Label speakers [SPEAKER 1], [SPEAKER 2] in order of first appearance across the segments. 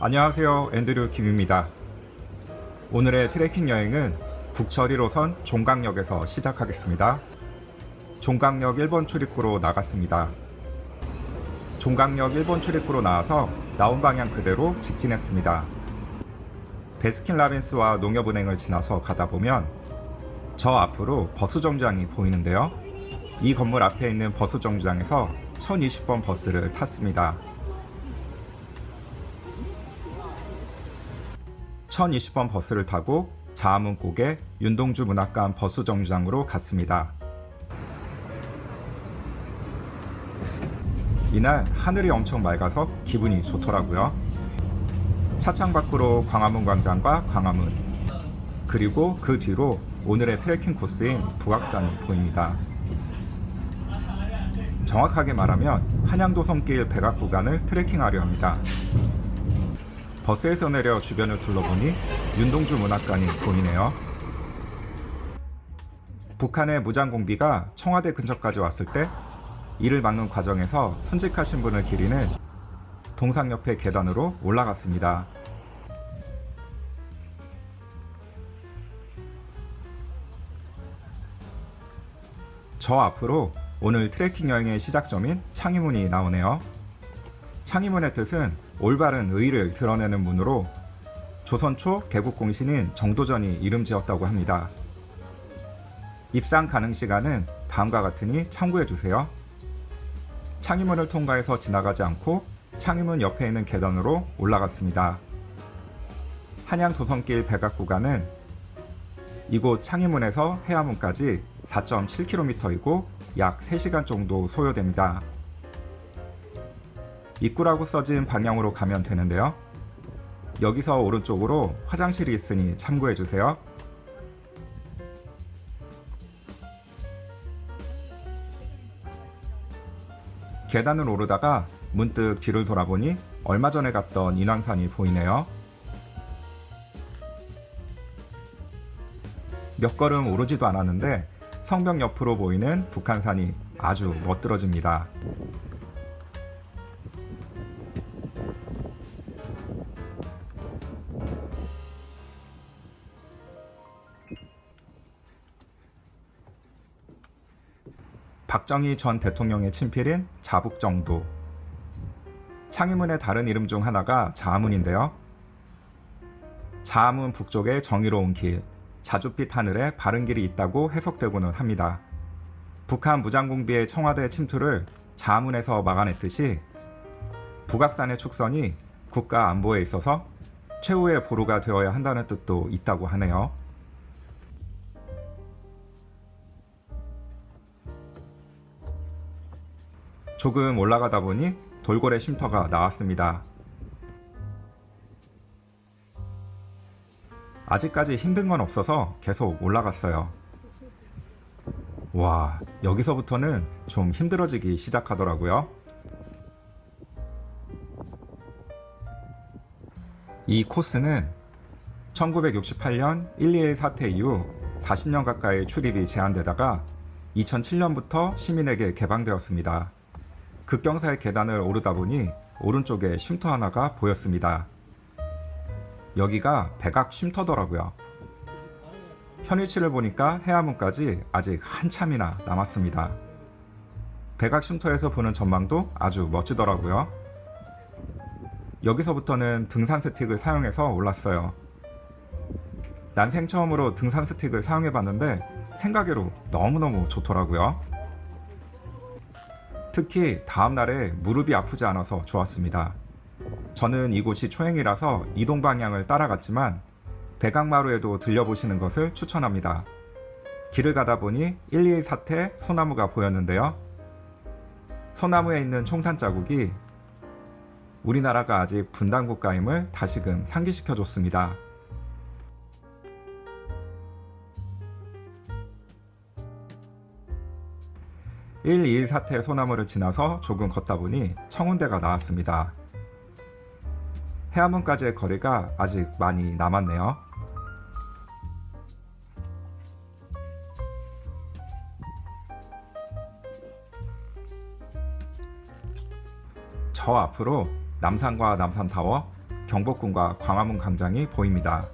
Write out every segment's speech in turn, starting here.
[SPEAKER 1] 안녕하세요, 앤드류 김입니다. 오늘의 트레킹 여행은 국철 1호선 종강역에서 시작하겠습니다. 종강역 1번 출입구로 나갔습니다. 종강역 1번 출입구로 나와서 나온 방향 그대로 직진했습니다. 베스킨라빈스와 농협은행을 지나서 가다 보면 저 앞으로 버스 정류장이 보이는데요. 이 건물 앞에 있는 버스 정류장에서 1020번 버스를 탔습니다. 1020번 버스를 타고 자아문고개 윤동주 문학관 버스 정류장으로 갔습니다. 이날 하늘이 엄청 맑아서 기분이 좋더라고요. 차창 밖으로 광화문 광장과 광화문, 그리고 그 뒤로 오늘의 트레킹 코스인 북악산이 보입니다. 정확하게 말하면 한양도 손길 백악 구간을 트레킹하려 합니다. 버스에서 내려 주변을 둘러보니 윤동주 문학관이 보이네요. 북한의 무장공비가 청와대 근처까지 왔을 때 이를 막는 과정에서 순직하신 분을 기리는 동상 옆의 계단으로 올라갔습니다. 저 앞으로 오늘 트레킹 여행의 시작점인 창의문이 나오네요. 창의문의 뜻은 올바른 의의를 드러내는 문으로 조선 초 개국공신인 정도전이 이름 지었다고 합니다. 입상 가능 시간은 다음과 같으니 참고해주세요. 창의문을 통과해서 지나가지 않고 창의문 옆에 있는 계단으로 올라갔습니다. 한양 도선길 백악 구간은 이곳 창의문에서 해화문까지 4.7km이고 약 3시간 정도 소요됩니다. 입구라고 써진 방향으로 가면 되는데요. 여기서 오른쪽으로 화장실이 있으니 참고해주세요. 계단을 오르다가 문득 뒤를 돌아보니 얼마 전에 갔던 인왕산이 보이네요. 몇 걸음 오르지도 않았는데 성벽 옆으로 보이는 북한산이 아주 멋들어집니다. 박정희 전 대통령의 친필인 자북정도. 창의문의 다른 이름 중 하나가 자아문인데요. 자아문 북쪽에 정의로운 길, 자줏빛 하늘에 바른 길이 있다고 해석되고는 합니다. 북한 무장공비의 청와대 침투를 자아문에서 막아냈듯이 북악산의 축선이 국가 안보에 있어서 최후의 보루가 되어야 한다는 뜻도 있다고 하네요. 조금 올라가다 보니 돌고래 쉼터가 나왔습니다. 아직까지 힘든 건 없어서 계속 올라갔어요. 와, 여기서부터는 좀 힘들어지기 시작하더라고요. 이 코스는 1968년 1.2.1 사태 이후 40년 가까이 출입이 제한되다가 2007년부터 시민에게 개방되었습니다. 급경사의 계단을 오르다 보니 오른쪽에 쉼터 하나가 보였습니다. 여기가 백악 쉼터더라고요. 현위치를 보니까 해화문까지 아직 한참이나 남았습니다. 백악 쉼터에서 보는 전망도 아주 멋지더라고요. 여기서부터는 등산 스틱을 사용해서 올랐어요. 난생 처음으로 등산 스틱을 사용해봤는데 생각외로 너무너무 좋더라고요. 특히 다음날에 무릎이 아프지 않아서 좋았습니다. 저는 이곳이 초행이라서 이동 방향을 따라갔지만 백악마루에도 들려보시는 것을 추천합니다. 길을 가다 보니 1.2.1 사태 소나무가 보였는데요. 소나무에 있는 총탄 자국이 우리나라가 아직 분단국가임을 다시금 상기시켜줬습니다. 1.2.1 사태 소나무를 지나서 조금 걷다 보니 청운대가 나왔습니다. 해화문까지의 거리가 아직 많이 남았네요. 저 앞으로 남산과 남산타워, 경복궁과 광화문 광장이 보입니다.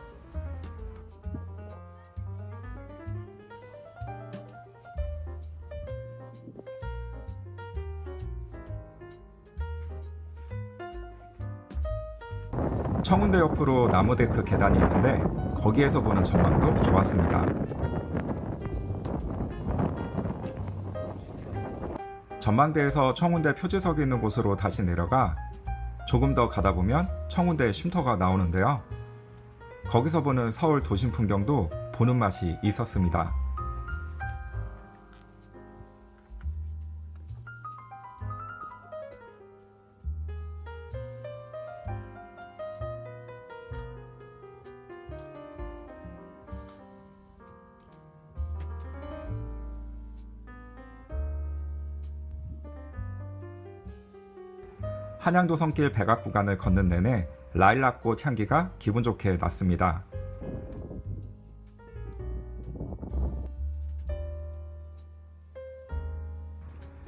[SPEAKER 1] 청운대 옆으로 나무데크 계단이 있는데 거기에서 보는 전망도 좋았습니다. 전망대에서 청운대 표지석이 있는 곳으로 다시 내려가 조금 더 가다 보면 청운대 쉼터가 나오는데요. 거기서 보는 서울 도심 풍경도 보는 맛이 있었습니다. 한양도성길 백악 구간을 걷는 내내 라일락꽃 향기가 기분 좋게 났습니다.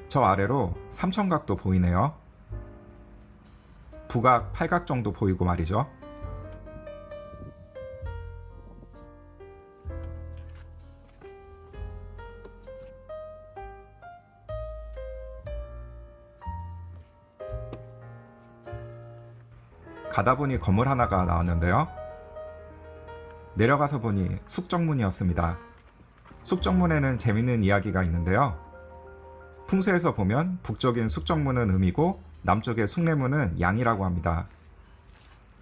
[SPEAKER 1] 저 아래로 삼천각도 보이네요. 북악, 팔각 정도 보이고 말이죠. 가다 보니 건물 하나가 나왔는데요. 내려가서 보니 숙정문이었습니다. 숙정문에는 재밌는 이야기가 있는데요. 풍수에서 보면 북쪽인 숙정문은 음이고 남쪽의 숭례문은 양이라고 합니다.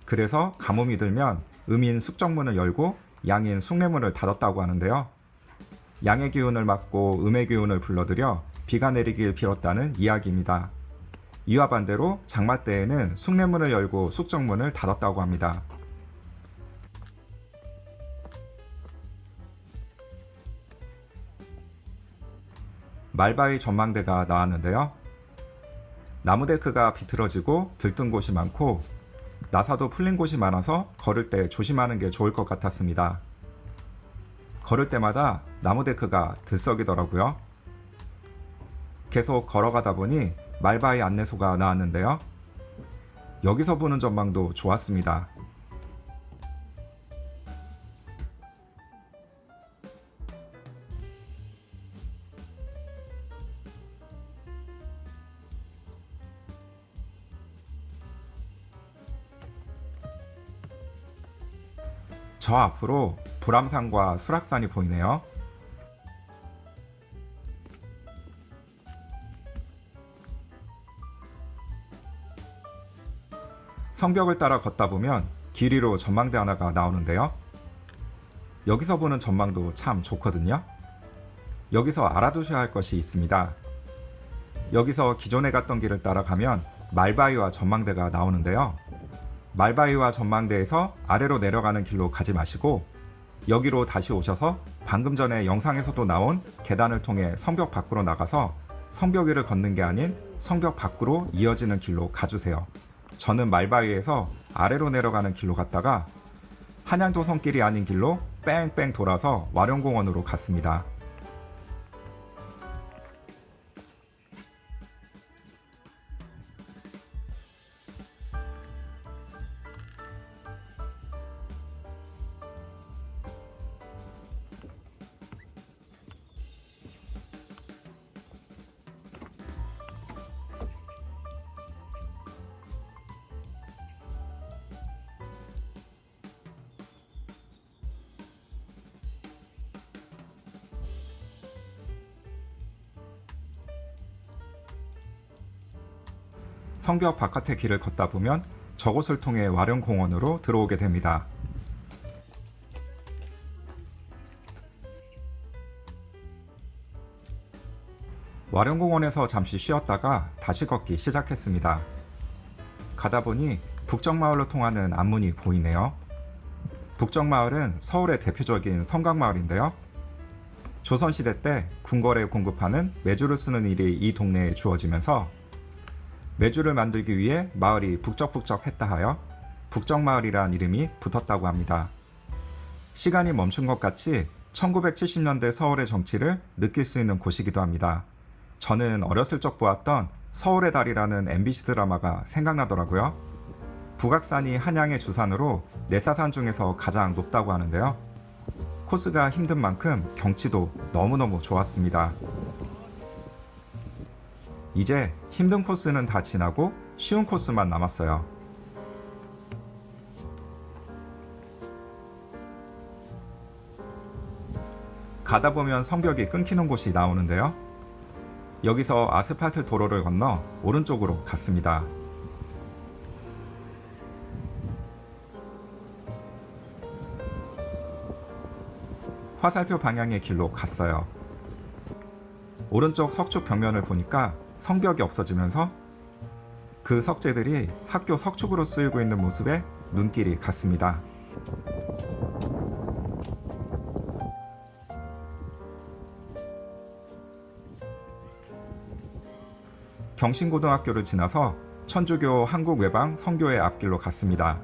[SPEAKER 1] 그래서 가뭄이 들면 음인 숙정문을 열고 양인 숭례문을 닫았다고 하는데요. 양의 기운을 막고 음의 기운을 불러들여 비가 내리길 빌었다는 이야기입니다. 이와 반대로 장마 때에는 숭례문을 열고 숙정문을 닫았다고 합니다. 말바위 전망대가 나왔는데요. 나무데크가 비틀어지고 들뜬 곳이 많고 나사도 풀린 곳이 많아서 걸을 때 조심하는 게 좋을 것 같았습니다. 걸을 때마다 나무데크가 들썩이더라고요. 계속 걸어가다 보니 말바위 안내소가 나왔는데요. 여기서 보는 전망도 좋았습니다. 저 앞으로 불암산과 수락산이 보이네요. 성벽을 따라 걷다 보면 길 위로 전망대 하나가 나오는데요. 여기서 보는 전망도 참 좋거든요. 여기서 알아두셔야 할 것이 있습니다. 여기서 기존에 갔던 길을 따라가면 말바위와 전망대가 나오는데요. 말바위와 전망대에서 아래로 내려가는 길로 가지 마시고 여기로 다시 오셔서 방금 전에 영상에서도 나온 계단을 통해 성벽 밖으로 나가서 성벽 위를 걷는 게 아닌 성벽 밖으로 이어지는 길로 가주세요. 저는 말바위에서 아래로 내려가는 길로 갔다가 한양도성길이 아닌 길로 뺑뺑 돌아서 와룡공원으로 갔습니다. 성벽 바깥의 길을 걷다 보면 저곳을 통해 와룡공원으로 들어오게 됩니다. 와룡공원에서 잠시 쉬었다가 다시 걷기 시작했습니다. 가다 보니 북정마을로 통하는 앞문이 보이네요. 북정마을은 서울의 대표적인 성곽마을인데요. 조선시대 때 궁궐에 공급하는 메주를 쓰는 일이 이 동네에 주어지면서 메주를 만들기 위해 마을이 북적북적했다 하여 북정마을이란 이름이 붙었다고 합니다. 시간이 멈춘 것 같이 1970년대 서울의 정치를 느낄 수 있는 곳이기도 합니다. 저는 어렸을 적 보았던 서울의 달이라는 MBC 드라마가 생각나더라고요. 북악산이 한양의 주산으로 내사산 중에서 가장 높다고 하는데요. 코스가 힘든 만큼 경치도 너무너무 좋았습니다. 이제 힘든 코스는 다 지나고 쉬운 코스만 남았어요. 가다 보면 성벽이 끊기는 곳이 나오는데요. 여기서 아스팔트 도로를 건너 오른쪽으로 갔습니다. 화살표 방향의 길로 갔어요. 오른쪽 석축 벽면을 보니까 성벽이 없어지면서 그 석재들이 학교 석축으로 쓰이고 있는 모습에 눈길이 갔습니다. 경신고등학교를 지나서 천주교 한국외방 선교회 앞길로 갔습니다.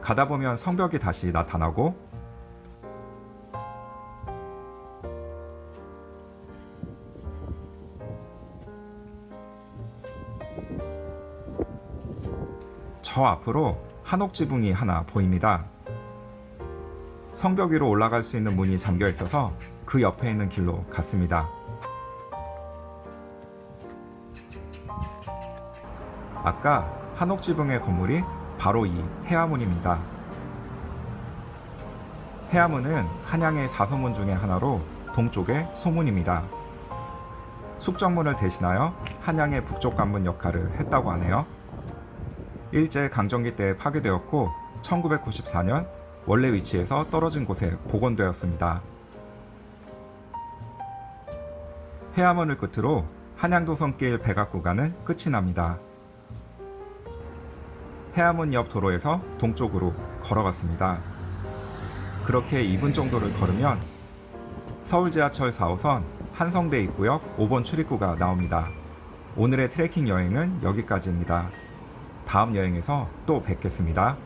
[SPEAKER 1] 가다 보면 성벽이 다시 나타나고 저 앞으로 한옥 지붕이 하나 보입니다. 성벽 위로 올라갈 수 있는 문이 잠겨 있어서 그 옆에 있는 길로 갔습니다. 아까 한옥 지붕의 건물이 바로 이 해화문입니다. 해화문은 한양의 4소문 중에 하나로 동쪽의 소문입니다. 숙정문을 대신하여 한양의 북쪽 관문 역할을 했다고 하네요. 일제 강점기 때 파괴되었고 1994년 원래 위치에서 떨어진 곳에 복원되었습니다. 해화문을 끝으로 한양도성길 백악 구간은 끝이 납니다. 해화문 옆 도로에서 동쪽으로 걸어갔습니다. 그렇게 2분 정도를 걸으면 서울지하철 4호선 한성대 입구역 5번 출입구가 나옵니다. 오늘의 트레킹 여행은 여기까지입니다. 다음 여행에서 또 뵙겠습니다.